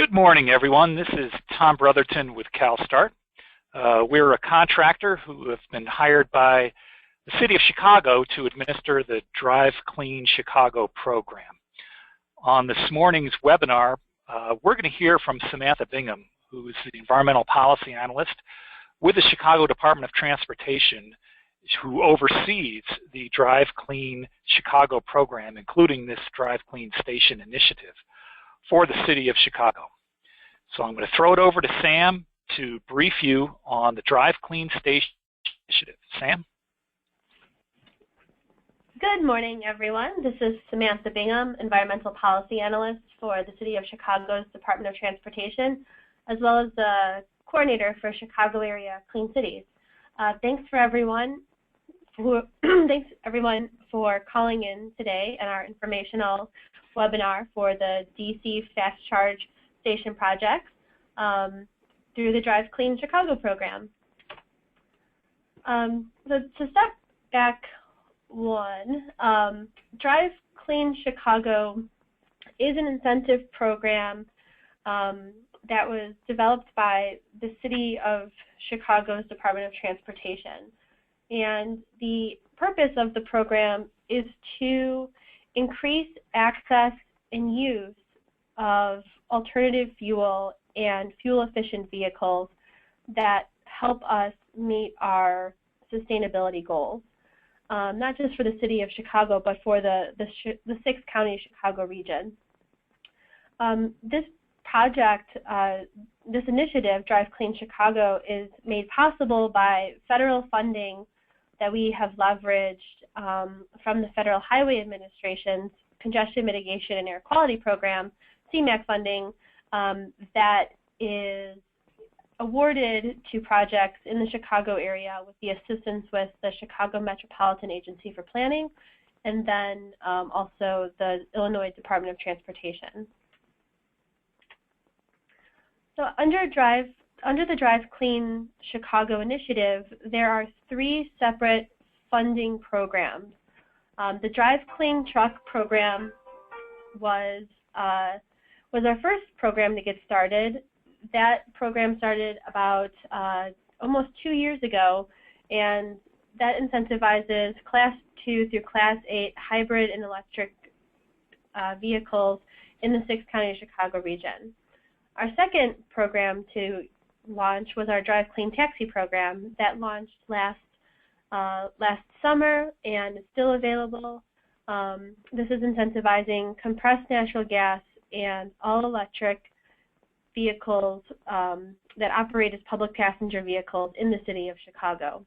Good morning, everyone. This is Tom Brotherton with CalSTART. We're a contractor who have been hired by the City of Chicago to administer the Drive Clean Chicago program. On this morning's webinar, we're going to hear from Samantha Bingham, who is the Environmental Policy Analyst with the Chicago Department of Transportation, who oversees the Drive Clean Chicago program, including this Drive Clean Station initiative for the City of Chicago. So I'm going to throw it over to Sam to brief you on the Drive Clean Station initiative. Sam? Good morning, everyone. This is Samantha Bingham, Environmental Policy Analyst for the City of Chicago's Department of Transportation, as well as the coordinator for Chicago Area Clean Cities. Thanks everyone for calling in today and our informational webinar for the DC Fast Charge Station projects through the Drive Clean Chicago program. So to step back one, Drive Clean Chicago is an incentive program that was developed by the City of Chicago's Department of Transportation. And the purpose of the program is to increase access and use of alternative fuel and fuel-efficient vehicles that help us meet our sustainability goals, not just for the City of Chicago, but for the six-county Chicago region. This project, this initiative, Drive Clean Chicago, is made possible by federal funding that we have leveraged from the Federal Highway Administration's Congestion Mitigation and Air Quality Program, CMAQ funding, that is awarded to projects in the Chicago area with the assistance with the Chicago Metropolitan Agency for Planning, and then also the Illinois Department of Transportation. So under the Drive Clean Chicago initiative, there are three separate funding programs. The Drive Clean Truck program was our first program to get started. That program started about almost 2 years ago, and that incentivizes Class 2 through Class 8 hybrid and electric vehicles in the six-county Chicago region. Our second program to launch was our Drive Clean Taxi program that launched last summer and is still available. This is incentivizing compressed natural gas and all-electric vehicles that operate as public passenger vehicles in the City of Chicago.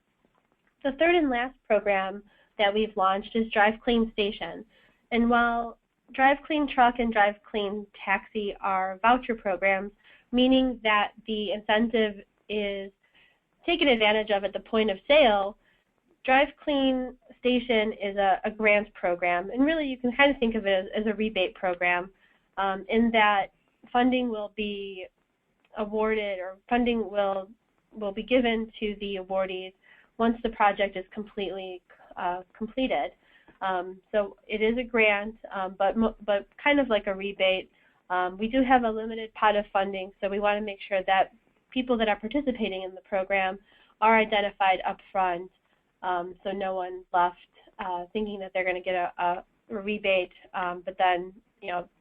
The third and last program that we've launched is Drive Clean Station. And while Drive Clean Truck and Drive Clean Taxi are voucher programs, meaning that the incentive is taken advantage of at the point of sale, Drive Clean Station is a grant program, and really you can kind of think of it as a rebate program in that funding will be awarded, or funding will be given to the awardees once the project is completely completed. So it is a grant, but kind of like a rebate. We do have a limited pot of funding, so we want to make sure that people that are participating in the program are identified up front, so no one's left thinking that they're going to get a rebate, but then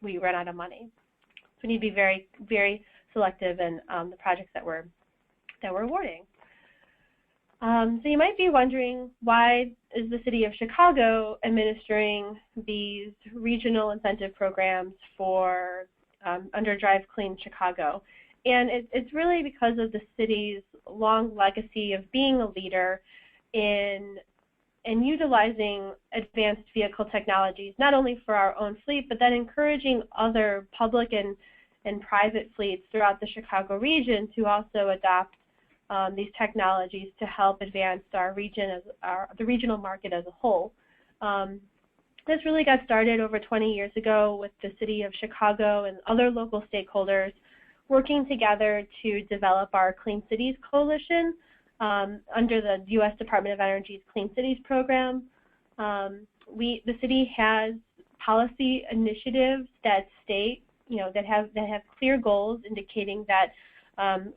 we run out of money. So we need to be very, very selective in the projects that we're awarding. So you might be wondering, why is the City of Chicago administering these regional incentive programs for under Drive Clean Chicago? And it's really because of the city's long legacy of being a leader in utilizing advanced vehicle technologies, not only for our own fleet, but then encouraging other public and private fleets throughout the Chicago region to also adopt these technologies to help advance our region, the regional market as a whole. This really got started over 20 years ago with the City of Chicago and other local stakeholders working together to develop our Clean Cities Coalition under the U.S. Department of Energy's Clean Cities program. The city has policy initiatives that state, that that have clear goals indicating that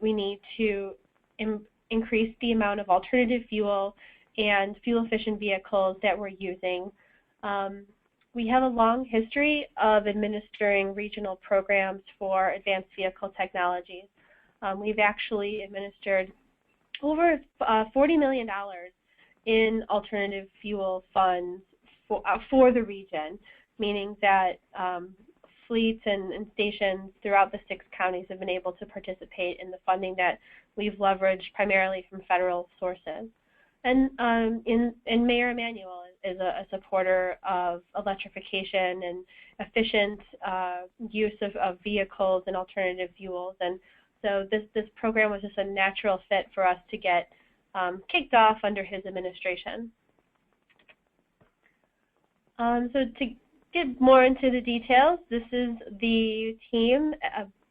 we need to increase the amount of alternative fuel and fuel-efficient vehicles that we're using. We have a long history of administering regional programs for advanced vehicle technologies. We've actually administered over $40 million in alternative fuel funds for the region, meaning that fleets and stations throughout the 6 counties have been able to participate in the funding that we've leveraged primarily from federal sources. And Mayor Emanuel is a supporter of electrification and efficient use of vehicles and alternative fuels. And so this program was just a natural fit for us to get kicked off under his administration. So to get more into the details, this is the team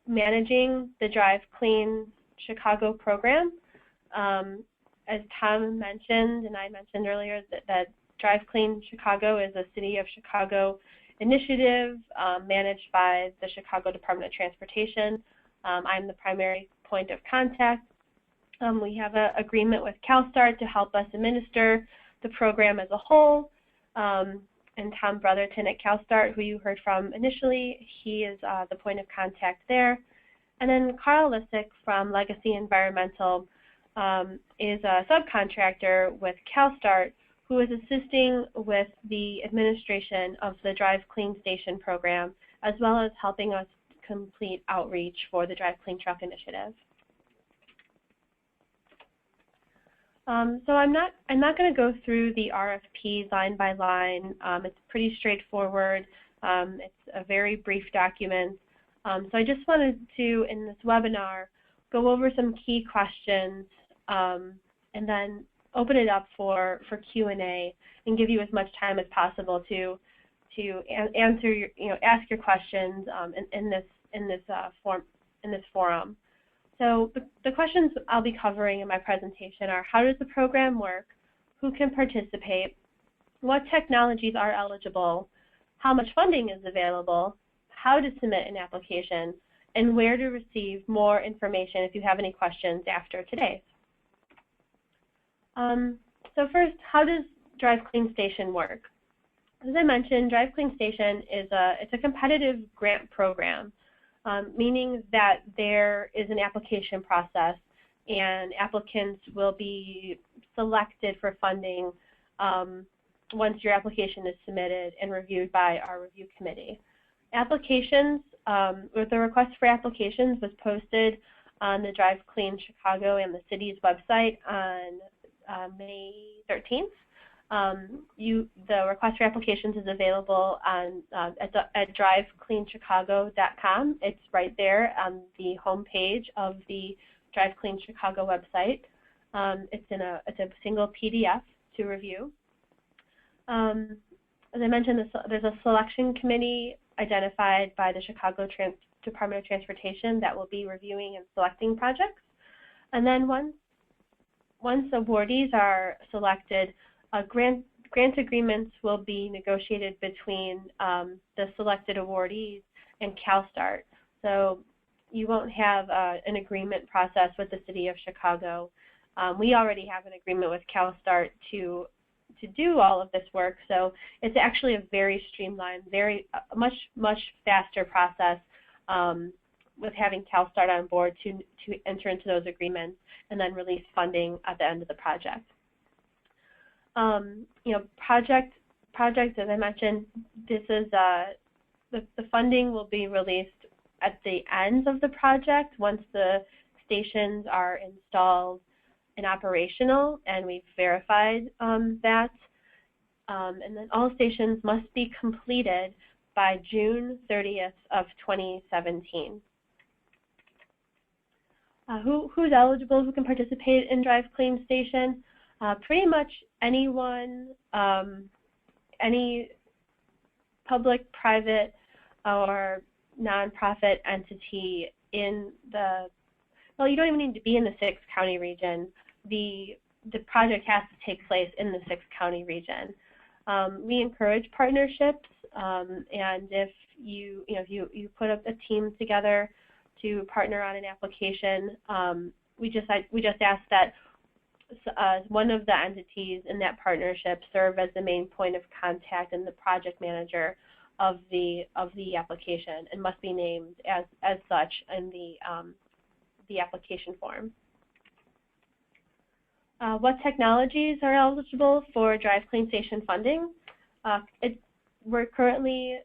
managing the Drive Clean Chicago program. As Tom mentioned, and I mentioned earlier, that Drive Clean Chicago is a City of Chicago initiative managed by the Chicago Department of Transportation. I'm the primary point of contact. We have an agreement with CalSTART to help us administer the program as a whole. And Tom Brotherton at CalSTART, who you heard from initially, he is the point of contact there. And then Carl Lissick from Legacy Environmental is a subcontractor with CalSTART, who is assisting with the administration of the Drive Clean Station program, as well as helping us complete outreach for the Drive Clean Truck initiative. So I'm not going to go through the RFP line by line. It's pretty straightforward. It's a very brief document. So I just wanted to, in this webinar, go over some key questions and then open it up for Q&A and give you as much time as possible to answer your, ask your questions in this forum. So the questions I'll be covering in my presentation are: how does the program work? Who can participate? What technologies are eligible? How much funding is available? How to submit an application? And where to receive more information if you have any questions after today. So first, how does Drive Clean Station work? As I mentioned, Drive Clean Station is it's a competitive grant program. Meaning that there is an application process and applicants will be selected for funding once your application is submitted and reviewed by our review committee. Applications, the request for applications was posted on the Drive Clean Chicago and the city's website on May 13th. The request for applications is available on at drivecleanchicago.com. It's right there on the home page of the Drive Clean Chicago website. It's a single PDF to review. As I mentioned, there's a selection committee identified by the Chicago Department of Transportation that will be reviewing and selecting projects. And then once awardees are selected, grant agreements will be negotiated between the selected awardees and CalSTART. So you won't have an agreement process with the City of Chicago. We already have an agreement with CalSTART to do all of this work, so it's actually a very streamlined, much faster process with having CalSTART on board to enter into those agreements and then release funding at the end of the project. Projects, as I mentioned, this is the funding will be released at the end of the project once the stations are installed and operational, and we've verified that. And then all stations must be completed by June 30th of 2017. Who's eligible, who can participate in Drive Clean Station? Pretty much anyone, any public, private, or nonprofit entity in well, you don't even need to be in the 6-county region. The project has to take place in the 6-county region. We encourage partnerships and if if you put up a team together to partner on an application, we just ask that one of the entities in that partnership serve as the main point of contact and the project manager of the application, and must be named as such in the application form. What technologies are eligible for Drive Clean Station funding? We're currently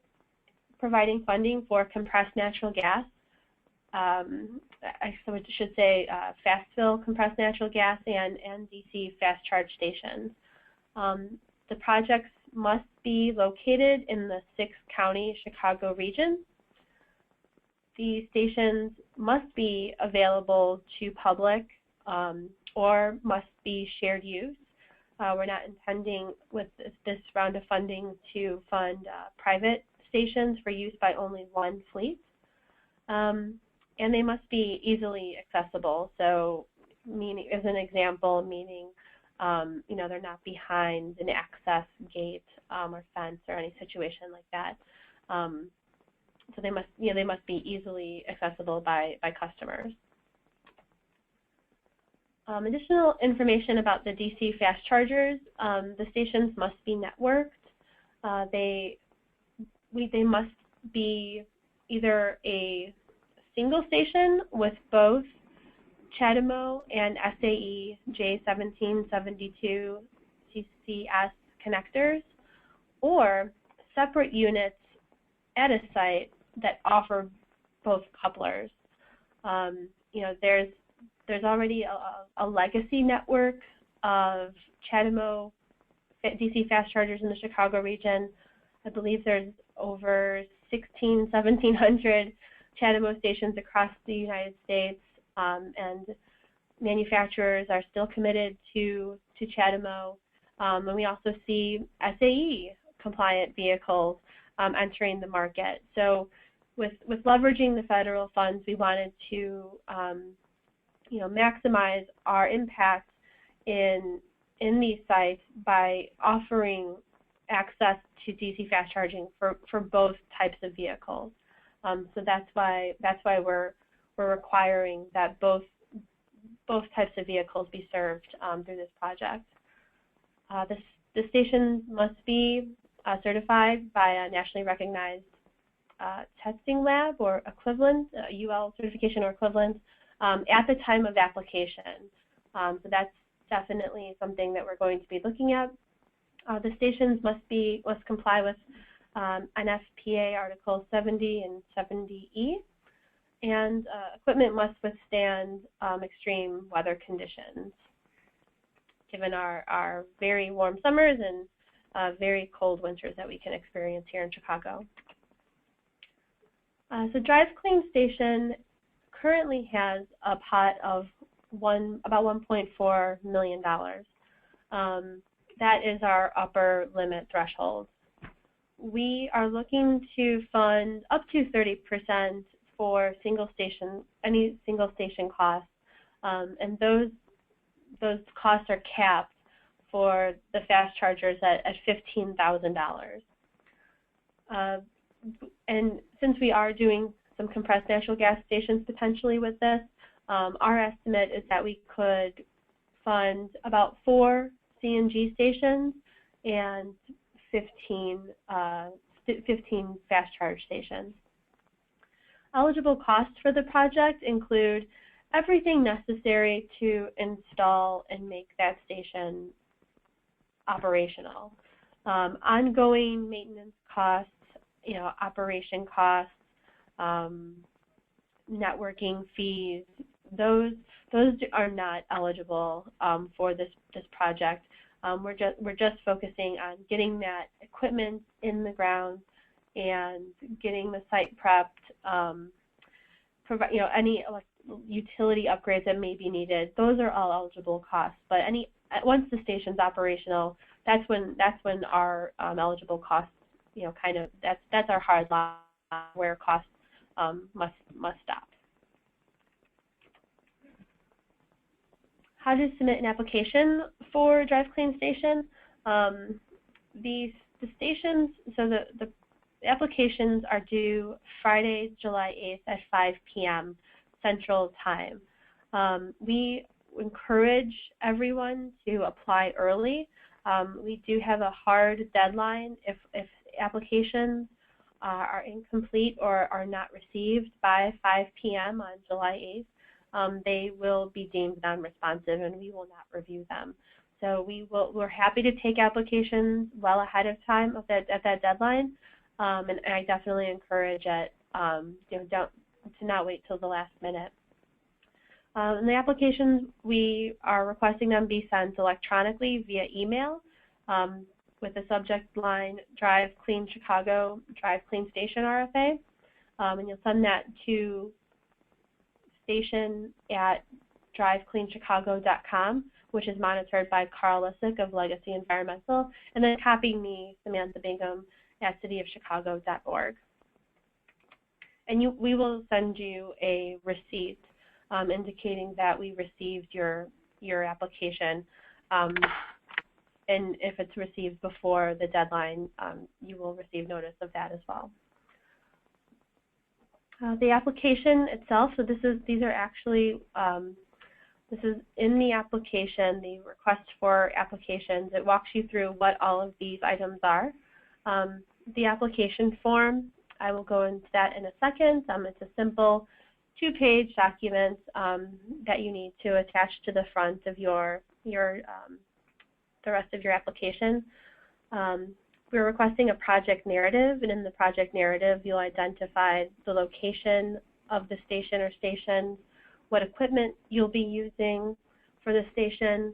providing funding for compressed natural gas. I should say fast fill compressed natural gas and DC fast charge stations. The projects must be located in the 6-county Chicago region. The stations must be available to public or must be shared use. We're not intending with this round of funding to fund private stations for use by only one fleet. And they must be easily accessible. So, meaning, as an example, meaning, they're not behind an access gate or fence or any situation like that. So they must be easily accessible by customers. Additional information about the DC fast chargers: the stations must be networked. They must be either a single station with both CHAdeMO and SAE J1772 CCS connectors, or separate units at a site that offer both couplers. There's already a legacy network of CHAdeMO DC fast chargers in the Chicago region. I believe there's over 1,700 CHAdeMO stations across the United States, and manufacturers are still committed to CHAdeMO. And we also see SAE compliant vehicles entering the market. So with leveraging the federal funds, we wanted to maximize our impact in these sites by offering access to DC fast charging for both types of vehicles. So that's why we're requiring that both types of vehicles be served through this project. The station must be certified by a nationally recognized testing lab or equivalent, UL certification or equivalent, at the time of application. So that's definitely something that we're going to be looking at. The stations must comply with NFPA Article 70 and 70E, and equipment must withstand extreme weather conditions, given our very warm summers and very cold winters that we can experience here in Chicago. So Drive Clean Station currently has a pot of about $1.4 million. That is our upper limit threshold. We are looking to fund up to 30% for any single station costs, and those costs are capped for the fast chargers at $15,000. And since we are doing some compressed natural gas stations potentially with this, our estimate is that we could fund about 4 CNG stations and 15 fast charge stations. Eligible costs for the project include everything necessary to install and make that station operational. Ongoing maintenance costs, operation costs, networking fees, those are not eligible for this project. We're just focusing on getting that equipment in the ground and getting the site prepped. Any utility upgrades that may be needed, those are all eligible costs. But once the station's operational, that's when our eligible costs, that's our hard line where costs must stop. How to submit an application for Drive Clean Station? The stations, so applications are due Friday, July 8th at 5 p.m. Central Time. We encourage everyone to apply early. We do have a hard deadline. If applications are incomplete or are not received by 5 p.m. on July 8th, they will be deemed non-responsive and we will not review them. So we're happy to take applications well ahead of time at that deadline, and I definitely encourage it. To not wait till the last minute. And the applications, we are requesting them be sent electronically via email with the subject line Drive Clean Chicago, Drive Clean Station RFA, and you'll send that to station@drivecleanchicago.com, which is monitored by Carl Lissick of Legacy Environmental, and then copy me, Samantha Bingham, at cityofchicago.org. And we will send you a receipt indicating that we received your application. And if it's received before the deadline, you will receive notice of that as well. The application itself, so this is in the application, the request for applications. It walks you through what all of these items are. The application form, I will go into that in a second. It's a simple 2-page document that you need to attach to the front of the rest of your application. We're requesting a project narrative, and in the project narrative, you'll identify the location of the station or stations, what equipment you'll be using for the station,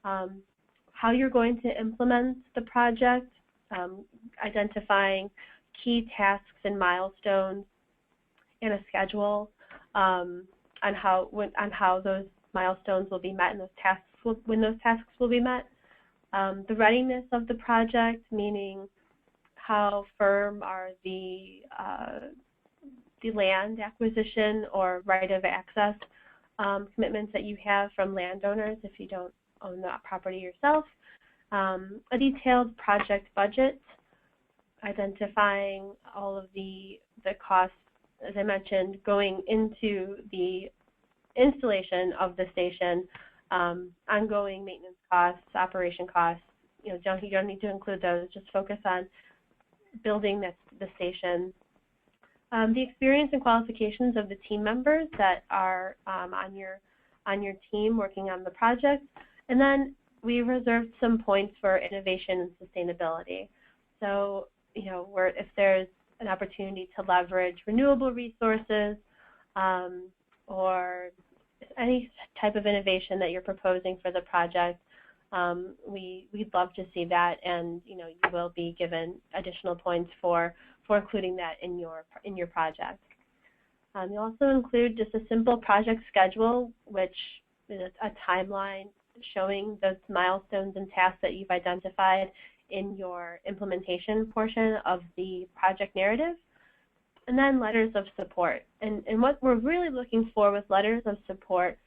how you're going to implement the project, identifying key tasks and milestones, and a schedule on how those milestones will be met and when those tasks will be met. The readiness of the project, meaning how firm are the land acquisition or right of access commitments that you have from landowners if you don't own the property yourself. A detailed project budget, identifying all of the costs, as I mentioned, going into the installation of the station, ongoing maintenance costs, operation costs. You don't need to include those. Just focus on building the station. The experience and qualifications of the team members that are on your team working on the project, and then we reserved some points for innovation and sustainability. So, if there's an opportunity to leverage renewable resources or any type of innovation that you're proposing for the project, we'd love to see that, and you will be given additional points for including that in your project. You'll also include just a simple project schedule, which is a timeline showing those milestones and tasks that you've identified in your implementation portion of the project narrative, and then letters of support. And what we're really looking for with letters of support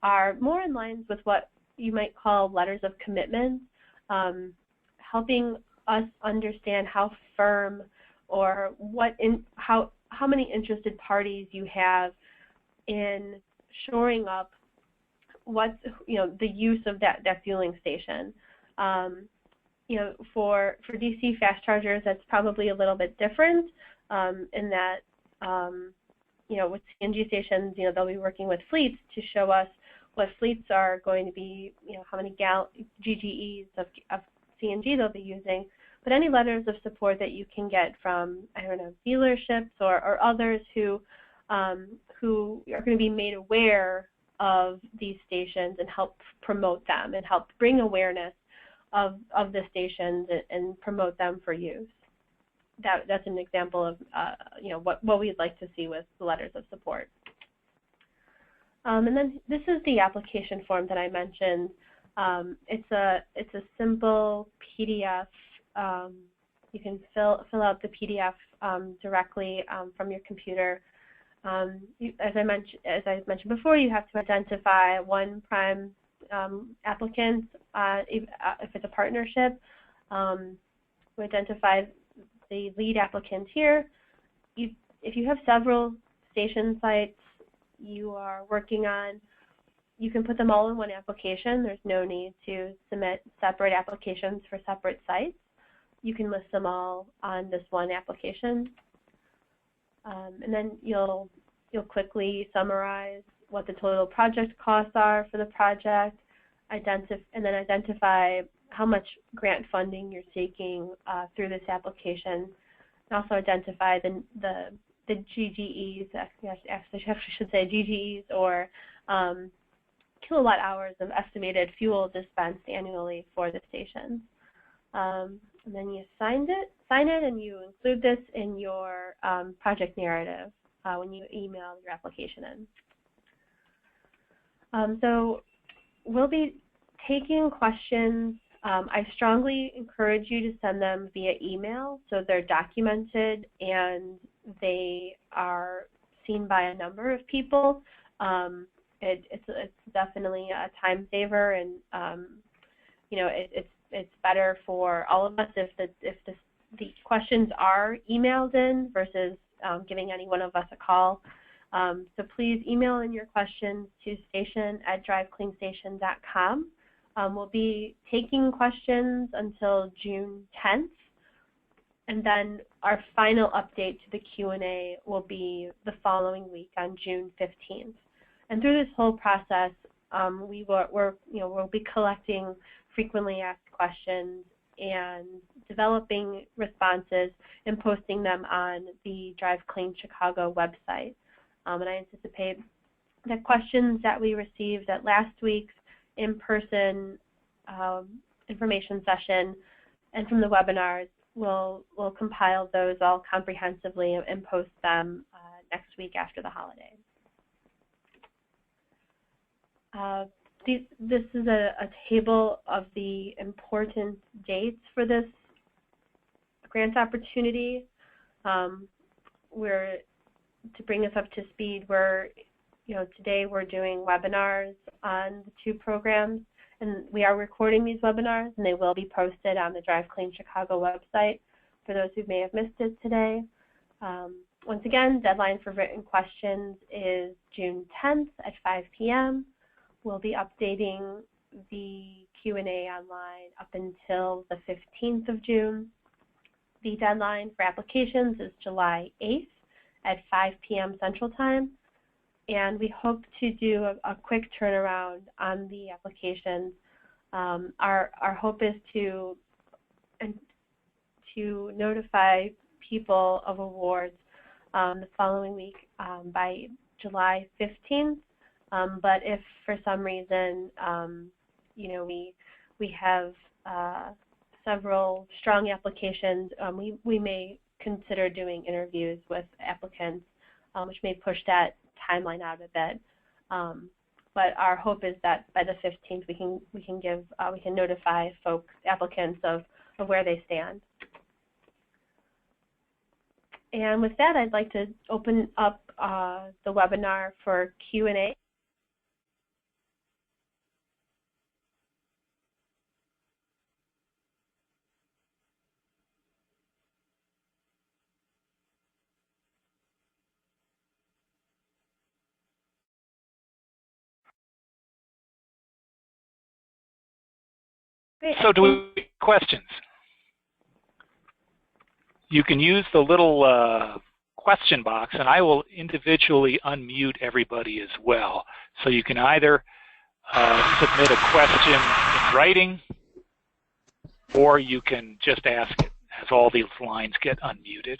are more in line with what you might call letters of commitment, helping us understand how firm or how many interested parties you have in shoring up the use of that fueling station. For DC fast chargers, that's probably a little bit different in that, with CNG stations, they'll be working with fleets to show us what fleets are going to be, how many GGEs of CNG they'll be using. But any letters of support that you can get from, dealerships or others who are going to be made aware of these stations and help promote them and help bring awareness of the stations and promote them for use. That's an example of what we'd like to see with the letters of support. And then this is the application form that I mentioned. It's a simple PDF. You can fill out the PDF directly from your computer. As I mentioned before, you have to identify one prime applicant if it's a partnership. We identify the lead applicant here. If you have several station sites you are working on, you can put them all in one application. There's no need to submit separate applications for separate sites. You can list them all on this one application. And then you'll quickly summarize what the total project costs are for the project, and then identify how much grant funding you're seeking through this application, and also identify the GGEs, actually I should say GGEs, or kilowatt hours of estimated fuel dispensed annually for the stations. And then you sign it, and you include this in your project narrative when you email your application in. So we'll be taking questions. I strongly encourage you to send them via email so they're documented and they are seen by a number of people. It's definitely a time saver, and it's better for all of us if the questions are emailed in versus giving any one of us a call. So please email in your questions to station@drivecleanstation.com. We'll be taking questions until June 10th, and then our final update to the Q&A will be the following week on June 15th. And through this whole process, we'll be collecting frequently asked questions and developing responses and posting them on the Drive Clean Chicago website. And I anticipate the questions that we received at last week's in-person information session and from the webinars, we'll compile those all comprehensively and post them next week after the holidays. This is a table of the important dates for this grant opportunity. To bring us up to speed, today we're doing webinars on the two programs, and we are recording these webinars, and they will be posted on the Drive Clean Chicago website for those who may have missed it today. Once again, deadline for written questions is June 10th at 5 p.m. We'll be updating the Q&A online up until the 15th of June. The deadline for applications is July 8th at 5 p.m. Central Time, and we hope to do a quick turnaround on the applications. Our hope is to notify people of awards the following week by July 15th. But if for some reason, we have several strong applications, we may consider doing interviews with applicants, which may push that timeline out a bit. But our hope is that by the 15th, we can notify applicants of where they stand. And with that, I'd like to open up the webinar for Q&A. So do we have questions? You can use the little question box, and I will individually unmute everybody as well. So you can either submit a question in writing, or you can just ask it as all these lines get unmuted.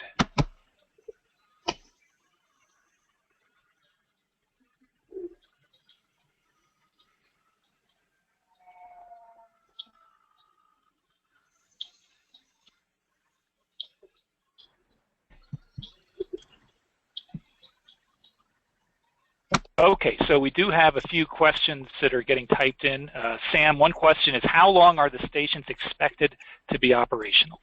Okay, so we do have a few questions that are getting typed in. Sam, one question is, how long are the stations expected to be operational?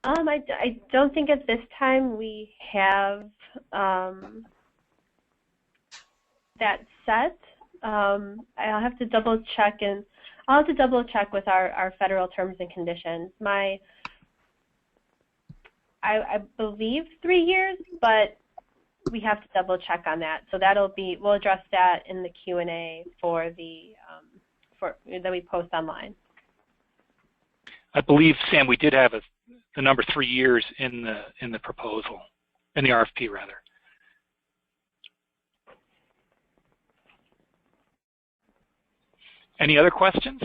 I don't think at this time we have that set. I'll have to double check, and I'll have to double check with our federal terms and conditions. I believe 3 years, but we have to double check on that. So we'll address that in the Q&A that we post online. I believe, Sam, we did have the number 3 years in the proposal, in the RFP rather. Any other questions?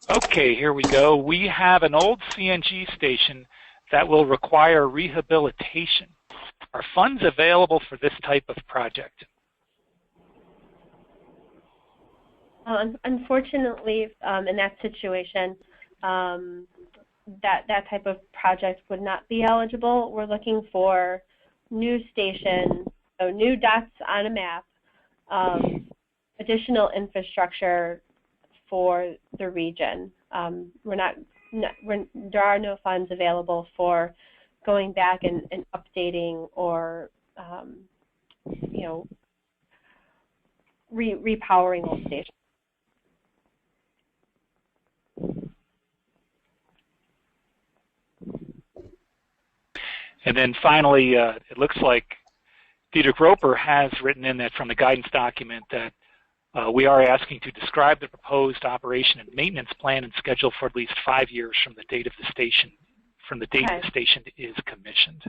Okay, here we go. We have an old CNG station that will require rehabilitation. Are funds available for this type of project? Unfortunately, in that situation, that type of project would not be eligible. We're looking for new stations, so new dots on a map, additional infrastructure for the region. There are no funds available for going back and updating or repowering old stations. And then finally, it looks like Diederik Roper has written in that from the guidance document that we are asking to describe the proposed operation and maintenance plan and schedule for at least 5 years from the date of the station, the station is commissioned.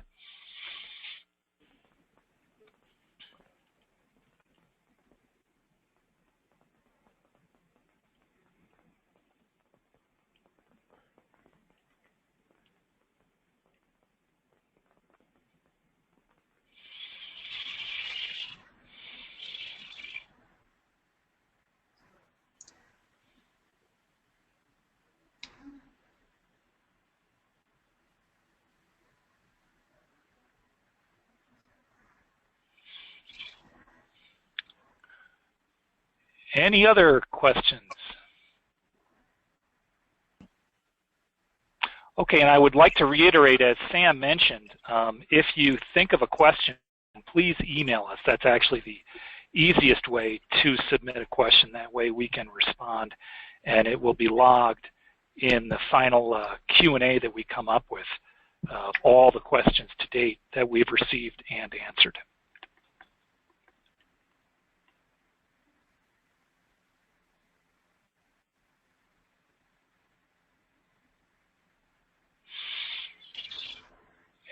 Any other questions? Okay, and I would like to reiterate, as Sam mentioned, if you think of a question, please email us. That's actually the easiest way to submit a question. That way we can respond, and it will be logged in the final Q&A that we come up with of all the questions to date that we've received and answered.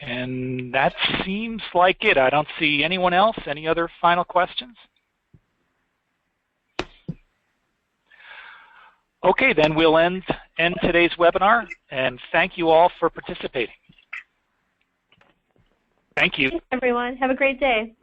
And that seems like it. I don't see anyone else. Any other final questions? Okay, then we'll end today's webinar, and thank you all for participating. Thank you. Thanks, everyone. Have a great day.